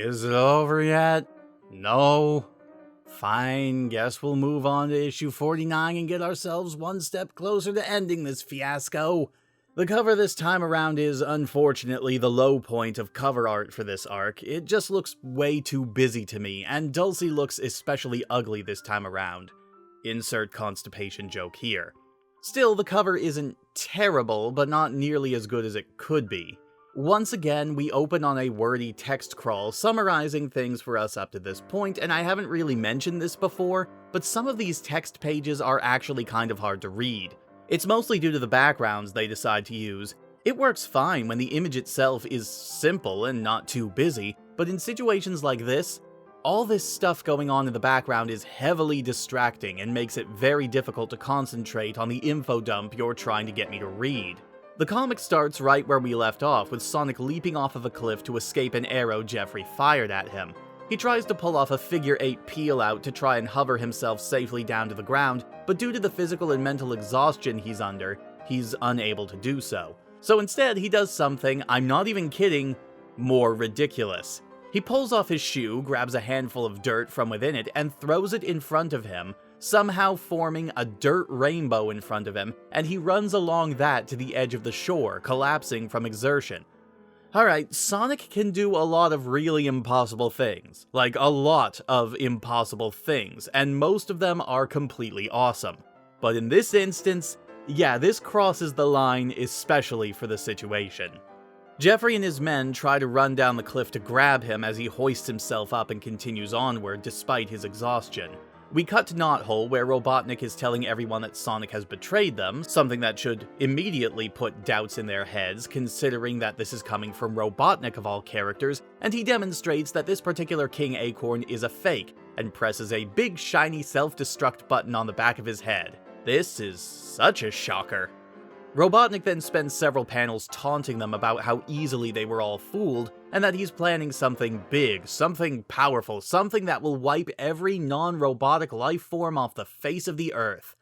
Is it over yet? No? Fine, guess we'll move on to issue 49 and get ourselves one step closer to ending this fiasco. The cover this time around is, unfortunately, the low point of cover art for this arc. It just looks way too busy to me, and Dulcie looks especially ugly this time around. Insert constipation joke here. Still, the cover isn't terrible, but not nearly as good as it could be. Once again, we open on a wordy text crawl summarizing things for us up to this point, and I haven't really mentioned this before, but some of these text pages are actually kind of hard to read. It's mostly due to the backgrounds they decide to use. It works fine when the image itself is simple and not too busy, but in situations like this, all this stuff going on in the background is heavily distracting and makes it very difficult to concentrate on the info dump you're trying to get me to read. The comic starts right where we left off, with Sonic leaping off of a cliff to escape an arrow Jeffrey fired at him. He tries to pull off a figure-8 peel-out to try and hover himself safely down to the ground, but due to the physical and mental exhaustion he's under, he's unable to do so. So instead, he does something, I'm not even kidding, more ridiculous. He pulls off his shoe, grabs a handful of dirt from within it, and throws it in front of him, somehow forming a dirt rainbow in front of him, and he runs along that to the edge of the shore, collapsing from exertion. Alright, Sonic can do a lot of really impossible things. Like, a lot of impossible things, and most of them are completely awesome. But in this instance, yeah, this crosses the line especially for the situation. Jeffrey and his men try to run down the cliff to grab him as he hoists himself up and continues onward despite his exhaustion. We cut to Knothole, where Robotnik is telling everyone that Sonic has betrayed them, something that should immediately put doubts in their heads, considering that this is coming from Robotnik of all characters, and he demonstrates that this particular King Acorn is a fake, and presses a big shiny self-destruct button on the back of his head. This is such a shocker. Robotnik then spends several panels taunting them about how easily they were all fooled, and that he's planning something big, something powerful, something that will wipe every non-robotic life form off the face of the Earth.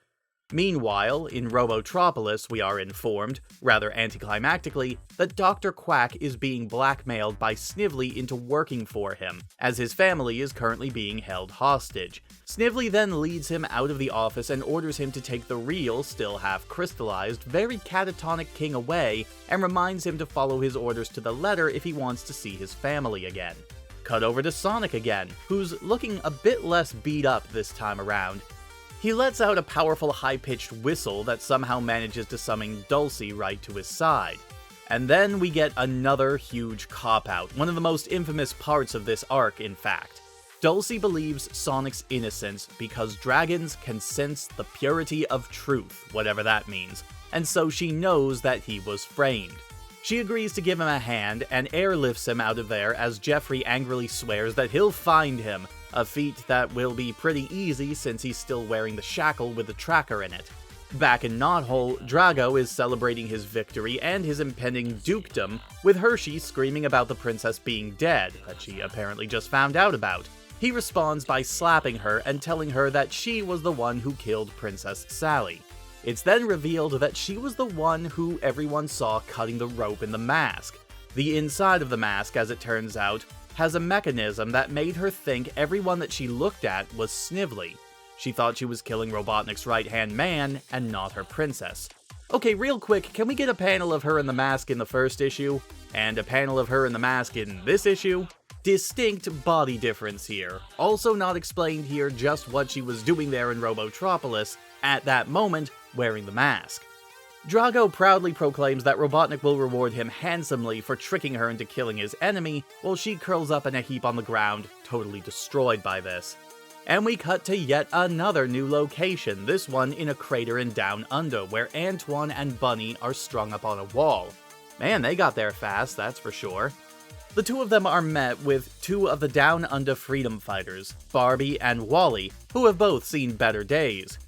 Meanwhile, in Robotropolis, we are informed, rather anticlimactically, that Dr. Quack is being blackmailed by Snively into working for him, as his family is currently being held hostage. Snively then leads him out of the office and orders him to take the real, still half-crystallized, very catatonic king away, and reminds him to follow his orders to the letter if he wants to see his family again. Cut over to Sonic again, who's looking a bit less beat up this time around. He lets out a powerful high-pitched whistle that somehow manages to summon Dulcie right to his side. And then we get another huge cop-out, one of the most infamous parts of this arc, in fact. Dulcie believes Sonic's innocence because dragons can sense the purity of truth, whatever that means, and so she knows that he was framed. She agrees to give him a hand and airlifts him out of there as Jeffrey angrily swears that he'll find him, a feat that will be pretty easy since he's still wearing the shackle with the tracker in it. Back in Knothole, Drago is celebrating his victory and his impending dukedom, with Hershey screaming about the princess being dead, that she apparently just found out about. He responds by slapping her and telling her that she was the one who killed Princess Sally. It's then revealed that she was the one who everyone saw cutting the rope in the mask. The inside of the mask, as it turns out, has a mechanism that made her think everyone that she looked at was Snively. She thought she was killing Robotnik's right-hand man, and not her princess. Okay, real quick, can we get a panel of her in the mask in the first issue? And a panel of her in the mask in this issue? Distinct body difference here. Also not explained here just what she was doing there in Robotropolis, at that moment, wearing the mask. Drago proudly proclaims that Robotnik will reward him handsomely for tricking her into killing his enemy, while she curls up in a heap on the ground, totally destroyed by this. And we cut to yet another new location, this one in a crater in Down Under, where Antoine and Bunny are strung up on a wall. Man, they got there fast, that's for sure. The two of them are met with two of the Down Under freedom fighters, Barbie and Wally, who have both seen better days.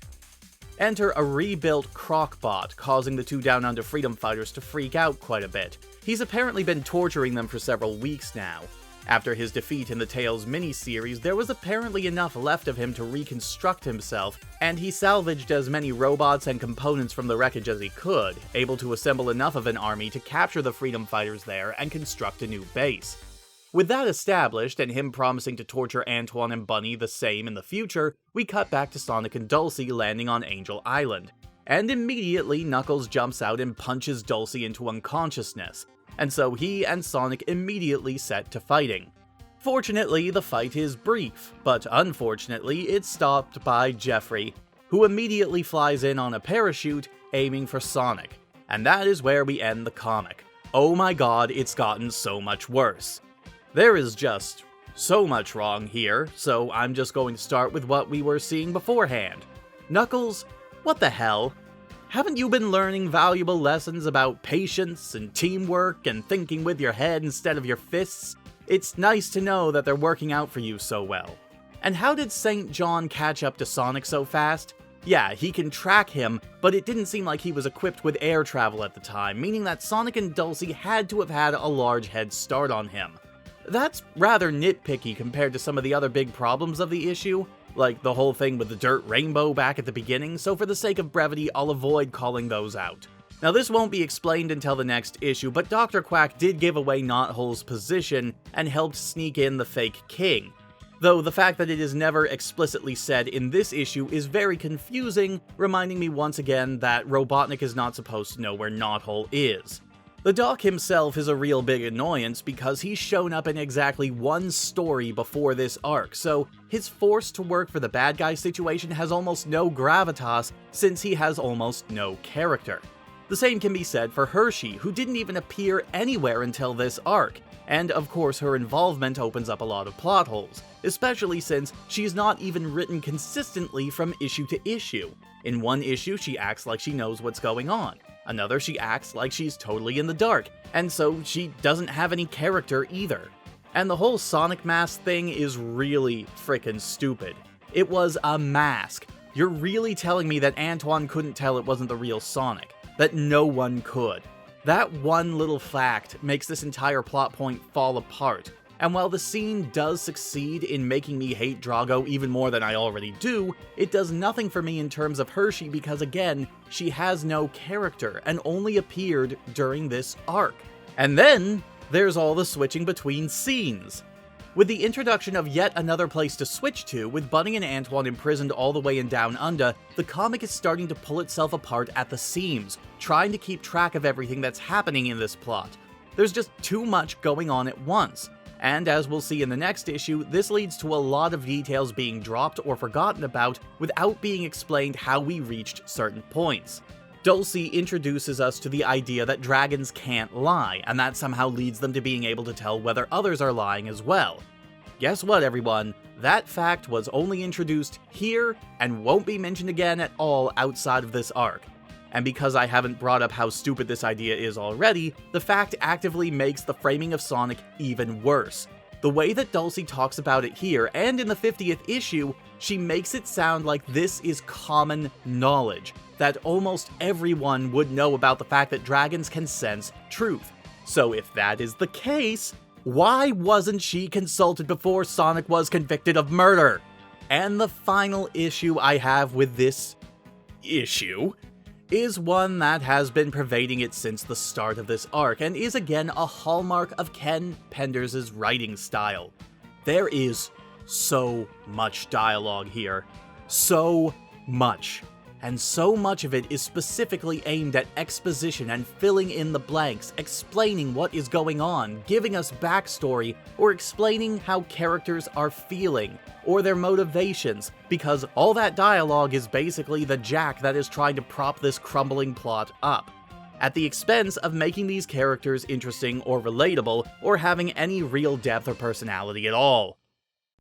Enter a rebuilt Crocbot, causing the two Down Under freedom fighters to freak out quite a bit. He's apparently been torturing them for several weeks now. After his defeat in the Tales miniseries, there was apparently enough left of him to reconstruct himself, and he salvaged as many robots and components from the wreckage as he could, able to assemble enough of an army to capture the freedom fighters there and construct a new base. With that established, and him promising to torture Antoine and Bunny the same in the future, we cut back to Sonic and Dulcie landing on Angel Island. And immediately, Knuckles jumps out and punches Dulcie into unconsciousness, and so he and Sonic immediately set to fighting. Fortunately, the fight is brief, but unfortunately, it's stopped by Jeffrey, who immediately flies in on a parachute, aiming for Sonic. And that is where we end the comic. Oh my god, it's gotten so much worse. There is just so much wrong here, so I'm just going to start with what we were seeing beforehand. Knuckles, what the hell? Haven't you been learning valuable lessons about patience and teamwork and thinking with your head instead of your fists? It's nice to know that they're working out for you so well. And how did St. John catch up to Sonic so fast? Yeah, he can track him, but it didn't seem like he was equipped with air travel at the time, meaning that Sonic and Dulcie had to have had a large head start on him. That's rather nitpicky compared to some of the other big problems of the issue, like the whole thing with the dirt rainbow back at the beginning, so for the sake of brevity, I'll avoid calling those out. Now this won't be explained until the next issue, but Dr. Quack did give away Knothole's position and helped sneak in the fake king. Though the fact that it is never explicitly said in this issue is very confusing, reminding me once again that Robotnik is not supposed to know where Knothole is. The Doc himself is a real big annoyance because he's shown up in exactly one story before this arc, so his force to work for the bad guy situation has almost no gravitas since he has almost no character. The same can be said for Hershey, who didn't even appear anywhere until this arc, and of course her involvement opens up a lot of plot holes, especially since she's not even written consistently from issue to issue. In one issue, she acts like she knows what's going on. Another, she acts like she's totally in the dark, and so she doesn't have any character either. And the whole Sonic mask thing is really frickin' stupid. It was a mask. You're really telling me that Antoine couldn't tell it wasn't the real Sonic? That no one could? That one little fact makes this entire plot point fall apart. And while the scene does succeed in making me hate Drago even more than I already do, it does nothing for me in terms of Hershey because again, she has no character and only appeared during this arc. And then, there's all the switching between scenes. With the introduction of yet another place to switch to, with Bunny and Antoine imprisoned all the way in Down Under, the comic is starting to pull itself apart at the seams, trying to keep track of everything that's happening in this plot. There's just too much going on at once. And as we'll see in the next issue, this leads to a lot of details being dropped or forgotten about without being explained how we reached certain points. Dulcie introduces us to the idea that dragons can't lie, and that somehow leads them to being able to tell whether others are lying as well. Guess what, everyone? That fact was only introduced here and won't be mentioned again at all outside of this arc. And because I haven't brought up how stupid this idea is already, the fact actively makes the framing of Sonic even worse. The way that Dulcie talks about it here, and in the 50th issue, she makes it sound like this is common knowledge, that almost everyone would know about the fact that dragons can sense truth. So if that is the case, why wasn't she consulted before Sonic was convicted of murder? And the final issue I have with this issue is one that has been pervading it since the start of this arc, and is again a hallmark of Ken Penders' writing style. There is so much dialogue here. So much. And so much of it is specifically aimed at exposition and filling in the blanks, explaining what is going on, giving us backstory, or explaining how characters are feeling, or their motivations, because all that dialogue is basically the jack that is trying to prop this crumbling plot up, at the expense of making these characters interesting or relatable, or having any real depth or personality at all.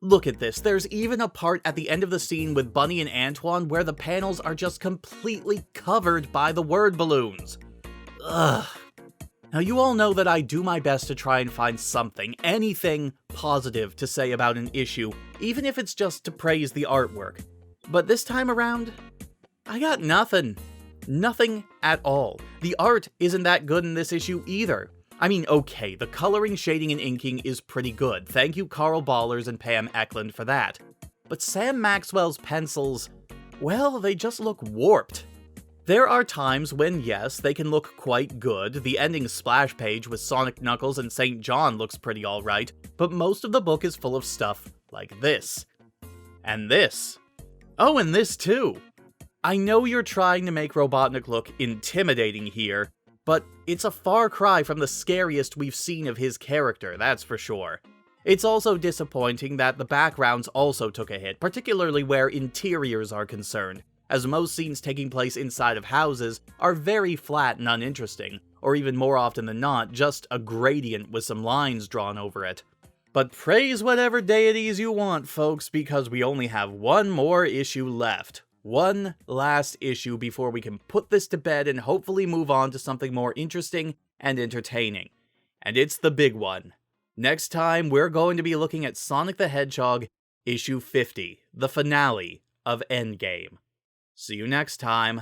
Look at this, there's even a part at the end of the scene with Bunny and Antoine where the panels are just completely covered by the word balloons. Ugh. Now you all know that I do my best to try and find something, anything positive to say about an issue, even if it's just to praise the artwork. But this time around, I got nothing. Nothing at all. The art isn't that good in this issue either. I mean, okay, the coloring, shading, and inking is pretty good. Thank you Carl Ballers and Pam Eklund for that. But Sam Maxwell's pencils, well, they just look warped. There are times when, yes, they can look quite good. The ending splash page with Sonic, Knuckles, and St. John looks pretty alright, but most of the book is full of stuff like this. And this. Oh, and this too. I know you're trying to make Robotnik look intimidating here, but it's a far cry from the scariest we've seen of his character, that's for sure. It's also disappointing that the backgrounds also took a hit, particularly where interiors are concerned, as most scenes taking place inside of houses are very flat and uninteresting, or even more often than not, just a gradient with some lines drawn over it. But praise whatever deities you want, folks, because we only have one more issue left. One last issue before we can put this to bed and hopefully move on to something more interesting and entertaining. And it's the big one. Next time, we're going to be looking at Sonic the Hedgehog, issue 50, the finale of Endgame. See you next time.